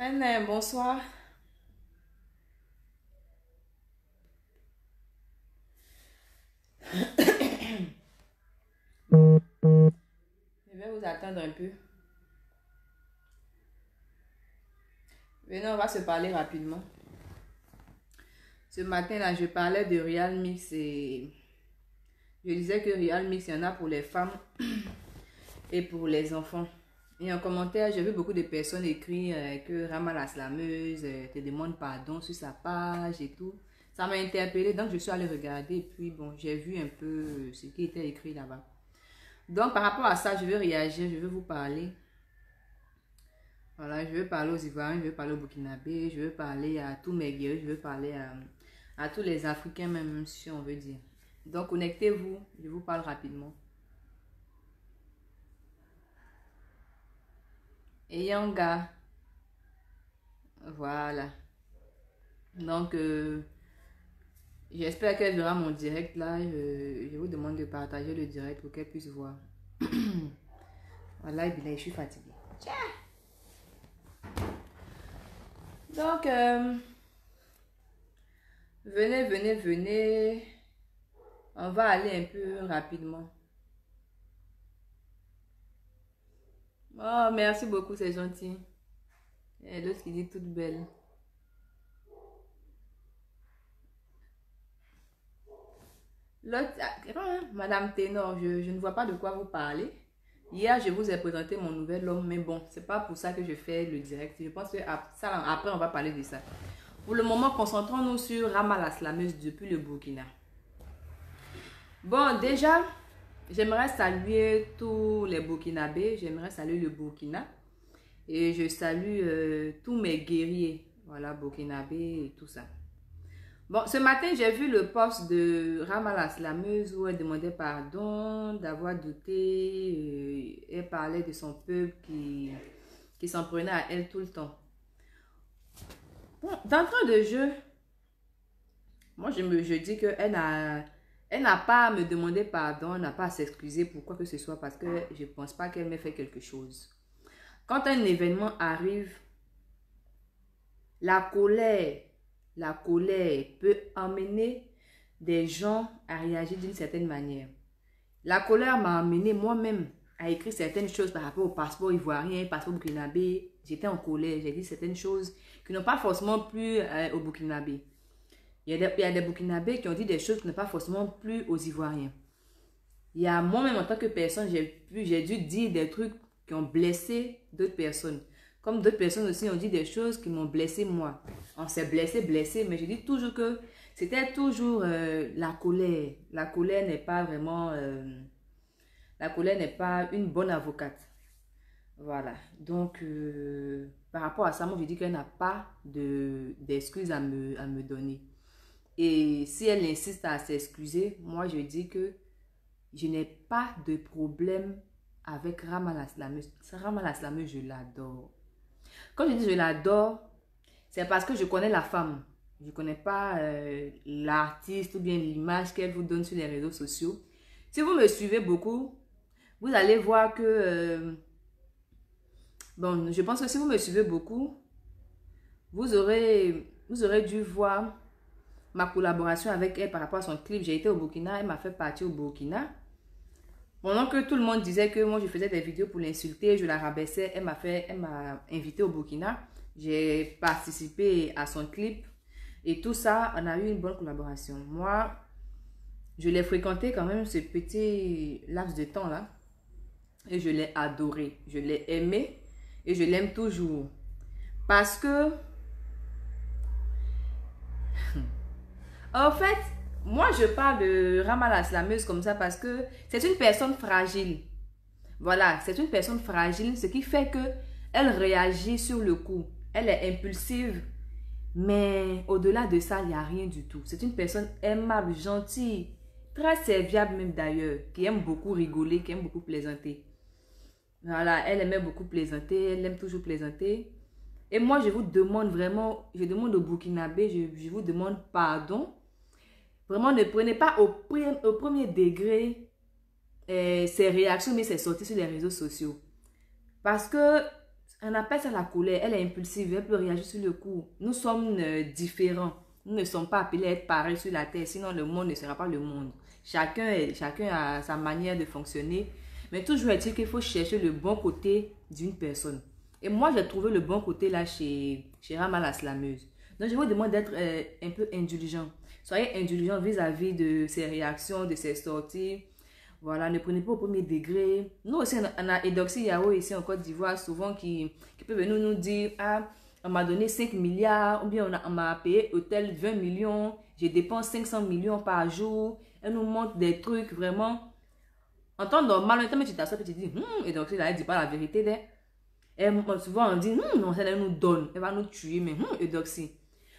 Bonsoir. Je vais vous attendre un peu. Venez, on va se parler rapidement. Ce matin-là, je parlais de Real Mix et je disais que Real Mix, il y en a pour les femmes et pour les enfants. Et en commentaire, j'ai vu beaucoup de personnes écrire que Rama la slameuse te demande pardon sur sa page et tout. Ça m'a interpellée, donc je suis allée regarder et puis bon, j'ai vu un peu ce qui était écrit là-bas. Donc par rapport à ça, je vais réagir, je vais vous parler. Voilà, je vais parler aux Ivoiriens, je vais parler aux Burkinabés, je vais parler à tous mes guerriers, je vais parler à tous les Africains même si on veut dire. Donc connectez-vous, je vous parle rapidement. Et Yanga, voilà. Donc j'espère qu'elle verra mon direct là. Je vous demande de partager le direct pour qu'elle puisse voir. Voilà, je suis fatiguée. Donc, venez. On va aller un peu rapidement. Oh, merci beaucoup, c'est gentil. Et l'autre qui dit toute belle. L'autre, Madame Ténor, je ne vois pas de quoi vous parlez. Hier, je vous ai présenté mon nouvel homme, mais bon, c'est pas pour ça que je fais le direct. Je pense que ça, après, on va parler de ça. Pour le moment, concentrons-nous sur Rama la slameuse depuis le Burkina. Bon, déjà, j'aimerais saluer tous les Burkinabés. J'aimerais saluer le Burkina. Et je salue tous mes guerriers. Voilà, Burkinabés et tout ça. Bon, ce matin, j'ai vu le post de Rama la slameuse où elle demandait pardon d'avoir douté. Elle parlait de son peuple qui s'en prenait à elle tout le temps. Bon, d'entrée de jeu, moi je dis qu'elle n'a pas à me demander pardon, elle n'a pas à s'excuser pour quoi que ce soit parce que je ne pense pas qu'elle m'ait fait quelque chose. Quand un événement arrive, la colère peut emmener des gens à réagir d'une certaine manière. La colère m'a amené moi-même à écrire certaines choses par rapport au passeport ivoirien, passeport burkinabé. J'étais en colère, j'ai dit certaines choses qui n'ont pas forcément plu au burkinabé. Il y a des burkinabés qui ont dit des choses qui n'ont pas forcément plu aux Ivoiriens. Il y a moi-même en tant que personne, j'ai dû dire des trucs qui ont blessé d'autres personnes. Comme d'autres personnes aussi ont dit des choses qui m'ont blessé moi. On s'est blessé, mais je dis toujours que c'était toujours la colère. La colère n'est pas vraiment... la colère n'est pas une bonne avocate. Voilà. Donc, par rapport à ça, moi, je dis qu'elle n'a pas d'excuses à me donner. Et si elle insiste à s'excuser, moi, je dis que je n'ai pas de problème avec Rama la slameuse. Rama la slameuse, je l'adore. Quand je dis je l'adore, c'est parce que je connais la femme. Je ne connais pas l'artiste ou bien l'image qu'elle vous donne sur les réseaux sociaux. Si vous me suivez beaucoup, vous allez voir que... bon, je pense que si vous me suivez beaucoup, vous aurez dû voir ma collaboration avec elle par rapport à son clip. J'ai été au Burkina, elle m'a fait partir au Burkina. Pendant que tout le monde disait que moi je faisais des vidéos pour l'insulter, je la rabaissais, elle m'a invité au Burkina. J'ai participé à son clip et tout ça, on a eu une bonne collaboration. Moi, je l'ai fréquenté quand même ce petit laps de temps là et je l'ai adoré, je l'ai aimé et je l'aime toujours. Parce que, en fait, moi je parle de Rama la slameuse comme ça parce que c'est une personne fragile. Voilà, c'est une personne fragile, ce qui fait que elle réagit sur le coup. Elle est impulsive, mais au-delà de ça, il n'y a rien du tout. C'est une personne aimable, gentille, très serviable même d'ailleurs, qui aime beaucoup rigoler, qui aime beaucoup plaisanter. Voilà, elle aimait beaucoup plaisanter, elle aime toujours plaisanter. Et moi, je vous demande vraiment, je demande au Burkinabé, je vous demande pardon. Vraiment, ne prenez pas au premier degré ses réactions, mais ses sorties sur les réseaux sociaux. Parce que On appelle ça la colère. Elle est impulsive, elle peut réagir sur le coup. Nous sommes différents. Nous ne sommes pas appelés à être pareils sur la terre, sinon le monde ne sera pas le monde. Chacun a sa manière de fonctionner. Mais toujours est-il qu'il faut chercher le bon côté d'une personne. Et moi, j'ai trouvé le bon côté là chez Rama la slameuse. Donc, je vous demande d'être un peu indulgent. Soyez indulgent vis-à-vis de ses réactions, de ses sorties. Voilà, ne prenez pas au premier degré. Nous aussi, on a Edoxy Yao ici en Côte d'Ivoire, souvent qui peut venir nous dire, ah, on m'a donné 5 milliards, ou bien on m'a payé hôtel 20 millions, je dépense 500 millions par jour. Elle nous montre des trucs vraiment. En temps normal, mais tu t'assois et tu dis, Edoxy, là, elle ne dit pas la vérité. Souvent, on dit, non, elle nous donne, elle va nous tuer, mais Edoxy.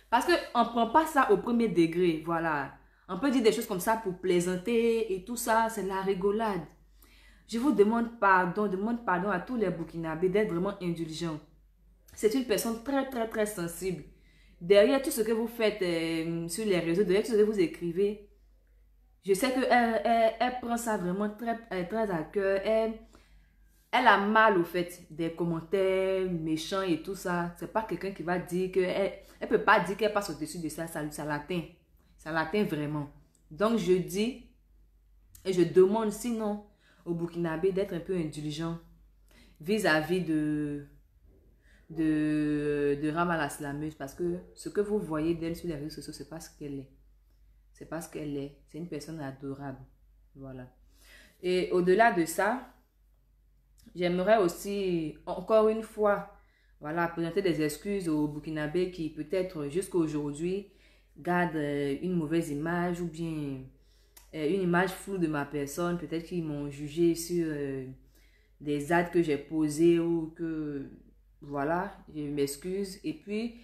Parce qu'on ne prend pas ça au premier degré, voilà. On peut dire des choses comme ça pour plaisanter et tout ça, c'est la rigolade. Je vous demande pardon à tous les Burkinabés d'être vraiment indulgents. C'est une personne très, très, très sensible. Derrière tout ce que vous faites sur les réseaux, derrière tout ce que vous écrivez, je sais qu'elle elle prend ça vraiment très, très à cœur. Elle a mal au fait des commentaires méchants et tout ça. C'est pas quelqu'un qui va dire que elle peut pas dire qu'elle passe au-dessus de ça. Ça l'atteint. Ça l'atteint vraiment. Donc je dis et je demande sinon au Burkinabé d'être un peu indulgent vis-à-vis de Rama la slameuse, parce que ce que vous voyez d'elle sur les réseaux sociaux, c'est pas ce qu'elle est. C'est pas ce qu'elle est. C'est une personne adorable. Voilà. Et au-delà de ça, j'aimerais aussi, encore une fois, voilà, présenter des excuses aux Burkinabés qui, peut-être jusqu'à aujourd'hui, gardent une mauvaise image ou bien une image floue de ma personne. Peut-être qu'ils m'ont jugé sur des actes que j'ai posés ou que, voilà, je m'excuse. Et puis,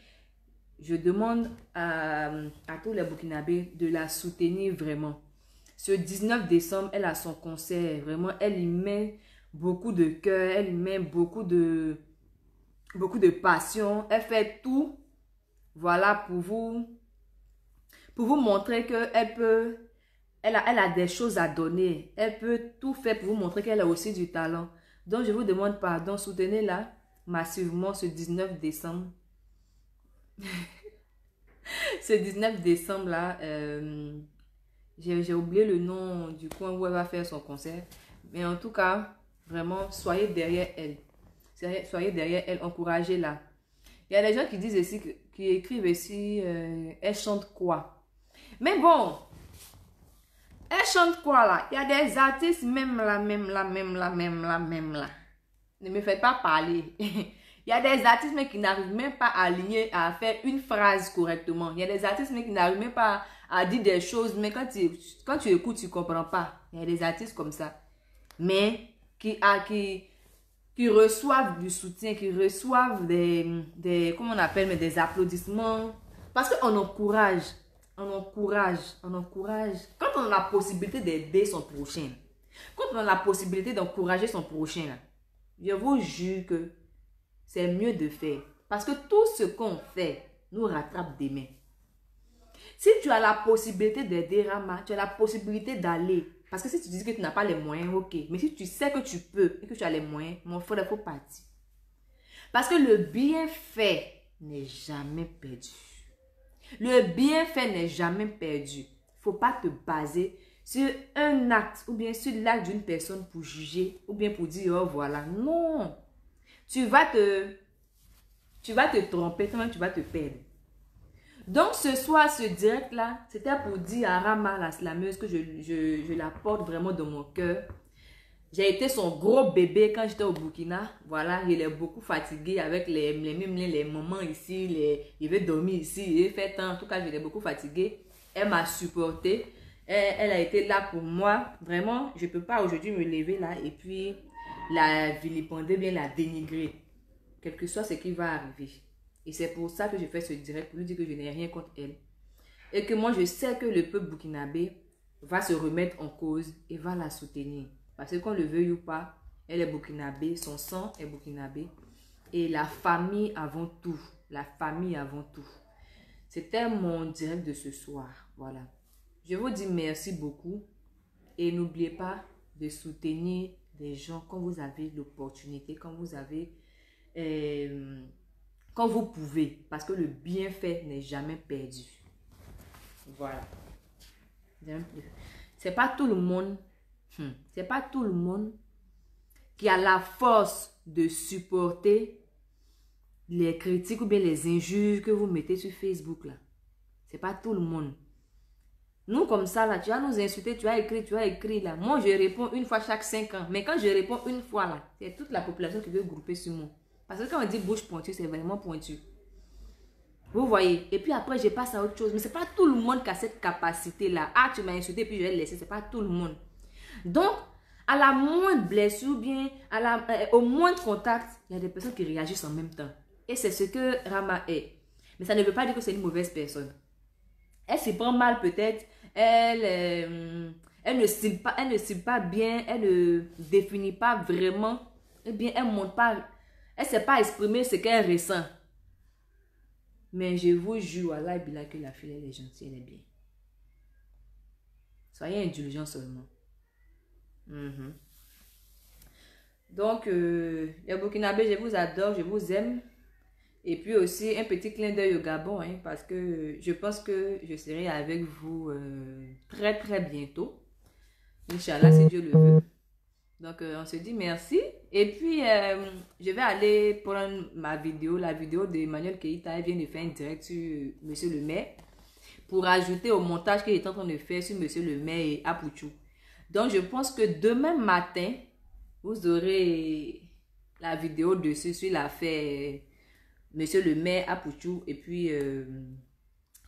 je demande à tous les Burkinabés de la soutenir vraiment. Ce 19 décembre, elle a son concert. Vraiment, elle y met beaucoup de cœur, elle y met beaucoup de passion. Elle fait tout, voilà, pour vous montrer qu'elle peut, elle a des choses à donner. Elle peut tout faire pour vous montrer qu'elle a aussi du talent. Donc, je vous demande pardon, soutenez-la massivement ce 19 décembre. Ce 19 décembre là, j'ai oublié le nom du coin où elle va faire son concert. Mais en tout cas, vraiment, soyez derrière elle. Soyez derrière elle, encouragez-la. Il y a des gens qui disent ici, qui écrivent ici, elle chante quoi? Mais bon, elle chante quoi là? Il y a des artistes, même là. Ne me faites pas parler. Il y a des artistes mais qui n'arrivent même pas à aligner, à faire une phrase correctement. Il y a des artistes mais qui n'arrivent même pas à dire des choses, mais quand tu écoutes, tu ne comprends pas. Il y a des artistes comme ça. Mais qui reçoivent du soutien, qui reçoivent comment on appelle, mais des applaudissements. Parce qu'on encourage. On encourage. Quand on a la possibilité d'aider son prochain, quand on a la possibilité d'encourager son prochain, là, je vous jure que c'est mieux de faire. Parce que tout ce qu'on fait nous rattrape demain. Si tu as la possibilité d'aider Rama, tu as la possibilité d'aller. Parce que si tu dis que tu n'as pas les moyens, ok. Mais si tu sais que tu peux et que tu as les moyens, mon frère, il faut partir. Parce que le bienfait n'est jamais perdu. Le bienfait n'est jamais perdu. Il ne faut pas te baser sur un acte ou bien sur l'acte d'une personne pour juger ou bien pour dire, oh voilà. Non. Tu vas te tromper, toi-même tu vas te perdre. Donc ce soir, ce direct-là, c'était pour dire à Rama, la slameuse, que je la porte vraiment dans mon cœur. J'ai été son gros bébé quand j'étais au Burkina. Voilà, il est beaucoup fatigué avec les mamans ici. Il veut dormir ici, il fait tant. En tout cas, je l'ai beaucoup fatigué. Elle m'a supporté. Elle a été là pour moi. Vraiment, je ne peux pas aujourd'hui me lever là et puis la vilipender, bien la dénigrer. Quel que soit ce qui va arriver. Et c'est pour ça que je fais ce direct, pour lui dire que je n'ai rien contre elle. Et que moi, je sais que le peuple burkinabé va se remettre en cause et va la soutenir. Parce que qu'on le veuille ou pas, elle est burkinabé, son sang est burkinabé. Et la famille avant tout. La famille avant tout. C'était mon direct de ce soir. Voilà. Je vous dis merci beaucoup. Et n'oubliez pas de soutenir des gens quand vous avez l'opportunité, quand vous avez quand vous pouvez, parce que le bienfait n'est jamais perdu. Voilà. C'est pas tout le monde, c'est pas tout le monde qui a la force de supporter les critiques ou bien les injures que vous mettez sur Facebook là. C'est pas tout le monde. Nous comme ça là, tu vas nous insulter, tu vas écrire là. Moi je réponds une fois chaque 5 ans. Mais quand je réponds une fois là, c'est toute la population qui veut grouper sur moi. Parce que quand on dit bouche pointue, c'est vraiment pointu. Vous voyez? Et puis après, je passe à autre chose. Mais c'est pas tout le monde qui a cette capacité-là. Ah, tu m'as insulté, puis je vais le laisser. C'est pas tout le monde. Donc, à la moindre blessure, bien, au moindre contact, il y a des personnes qui réagissent en même temps. Et c'est ce que Rama est. Mais ça ne veut pas dire que c'est une mauvaise personne. Elle se prend mal peut-être. Elle ne cible pas bien. Elle ne définit pas vraiment. Eh bien, elle montre pas. Elle ne sait pas exprimer ce qu'elle ressent. Mais je vous jure, Allah Billah, que la fille, elle est gentille, elle est bien. Soyez indulgents seulement. Donc, les Burkinabés, je vous adore, je vous aime. Et puis aussi, un petit clin d'œil au Gabon, hein, parce que je pense que je serai avec vous très, très bientôt. Inch'Allah, si Dieu le veut. Donc, on se dit merci. Et puis, je vais aller prendre ma vidéo, la vidéo d'Emmanuel Keïta. Elle vient de faire un direct sur Monsieur le maire pour ajouter au montage qu'il est en train de faire sur Monsieur le maire et Apouchou. Donc, je pense que demain matin, vous aurez la vidéo dessus sur l'affaire Monsieur le maire Apouchou et puis,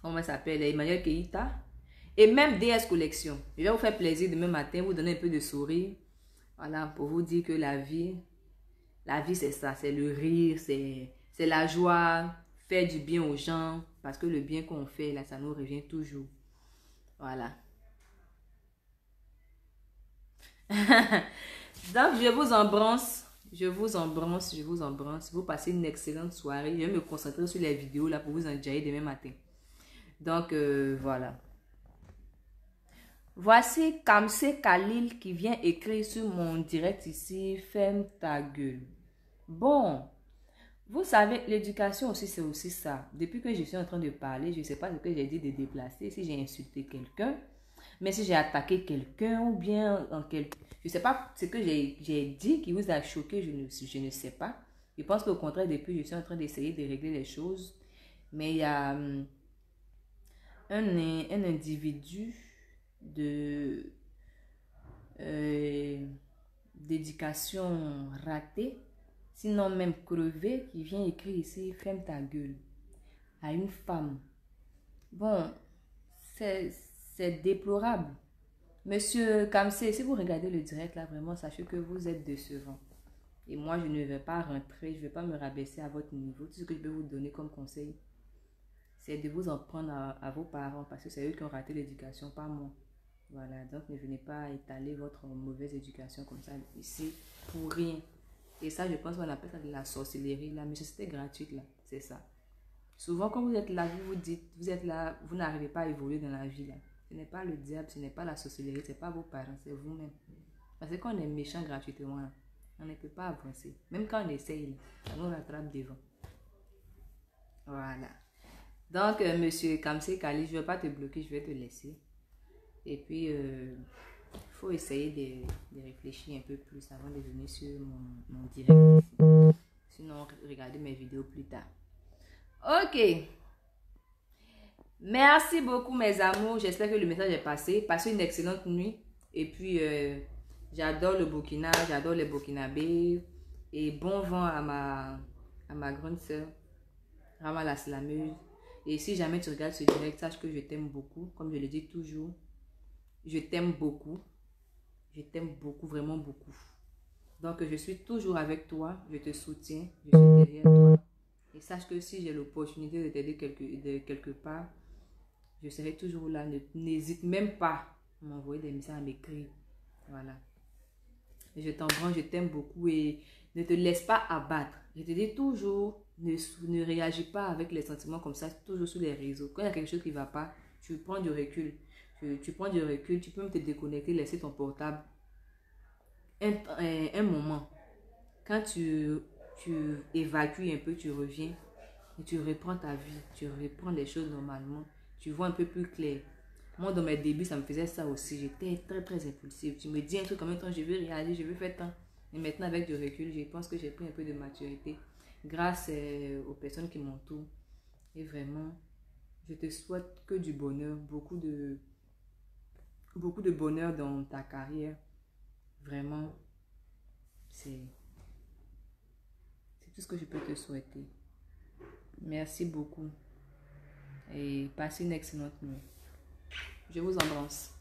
comment ça s'appelle, Emmanuel Keïta. Et même DS Collection. Je vais vous faire plaisir demain matin, vous donner un peu de sourire. Voilà, pour vous dire que la vie c'est ça, c'est le rire, c'est la joie, faire du bien aux gens, parce que le bien qu'on fait, là, ça nous revient toujours. Voilà. Donc, je vous embrasse, je vous embrasse, je vous embrasse. Vous passez une excellente soirée. Je vais me concentrer sur les vidéos, là, pour vous enjailler demain matin. Donc, voilà. Voici Kamse Khalil qui vient écrire sur mon direct ici. Ferme ta gueule. Bon, vous savez, l'éducation aussi, c'est aussi ça. Depuis que je suis en train de parler, je ne sais pas ce que j'ai dit de déplacer, si j'ai insulté quelqu'un, mais si j'ai attaqué quelqu'un ou bien je ne sais pas ce que j'ai dit qui vous a choqué, je ne sais pas. Je pense qu'au contraire, depuis, je suis en train d'essayer de régler les choses. Mais il y a un individu d'éducation ratée, sinon même crevé, qui vient écrire ici, ferme ta gueule, à une femme. Bon, c'est déplorable. Monsieur Kamse, si vous regardez le direct là, vraiment, sachez que vous êtes décevant. Et moi, je ne vais pas rentrer, je ne vais pas me rabaisser à votre niveau. Tout ce que je peux vous donner comme conseil, c'est de vous en prendre à vos parents, parce que c'est eux qui ont raté l'éducation, pas moi. Voilà, donc ne venez pas étaler votre mauvaise éducation comme ça ici pour rien. Et ça, je pense qu'on appelle ça de la sorcellerie, la méchanceté gratuite là, c'est ça. Souvent, quand vous êtes là, vous vous dites, vous êtes là, vous n'arrivez pas à évoluer dans la vie là. Ce n'est pas le diable, ce n'est pas la sorcellerie, ce n'est pas vos parents, c'est vous-même. Parce que quand on est méchant gratuitement là, on ne peut pas avancer. Même quand on essaye, là, ça nous rattrape devant. Voilà. Donc, monsieur Kamse Kali, je ne vais pas te bloquer, je vais te laisser. Et puis, il faut essayer de réfléchir un peu plus avant de venir sur mon direct ici. Sinon, regardez mes vidéos plus tard. Ok. Merci beaucoup, mes amours. J'espère que le message est passé. Passez une excellente nuit. Et puis, j'adore le Burkina, j'adore les Burkinabés. Et bon vent à ma grande soeur, Rama la slameuse. Et si jamais tu regardes ce direct, sache que je t'aime beaucoup. Comme je le dis toujours. Je t'aime beaucoup. Je t'aime beaucoup, vraiment beaucoup. Donc, je suis toujours avec toi. Je te soutiens. Je suis derrière toi. Et sache que si j'ai l'opportunité de t'aider quelque part, je serai toujours là. N'hésite même pas à m'envoyer des messages, à m'écrire. Voilà. Et je t'embrasse, je t'aime beaucoup. Et ne te laisse pas abattre. Je te dis toujours, ne réagis pas avec les sentiments comme ça, toujours sur les réseaux. Quand il y a quelque chose qui ne va pas, tu prends du recul. Tu prends du recul, tu peux même te déconnecter, laisser ton portable un moment. Quand tu tu évacues un peu, tu reviens et tu reprends ta vie, tu reprends les choses normalement, tu vois un peu plus clair. Moi, dans mes débuts, ça me faisait ça aussi. J'étais très, très impulsive. Tu me dis un truc en même temps, je veux réagir, je veux faire tant. Et maintenant, avec du recul, je pense que j'ai pris un peu de maturité grâce aux personnes qui m'entourent. Et vraiment, je te souhaite que du bonheur, beaucoup de bonheur dans ta carrière. Vraiment, c'est tout ce que je peux te souhaiter. Merci beaucoup et passez une excellente nuit. Je vous embrasse.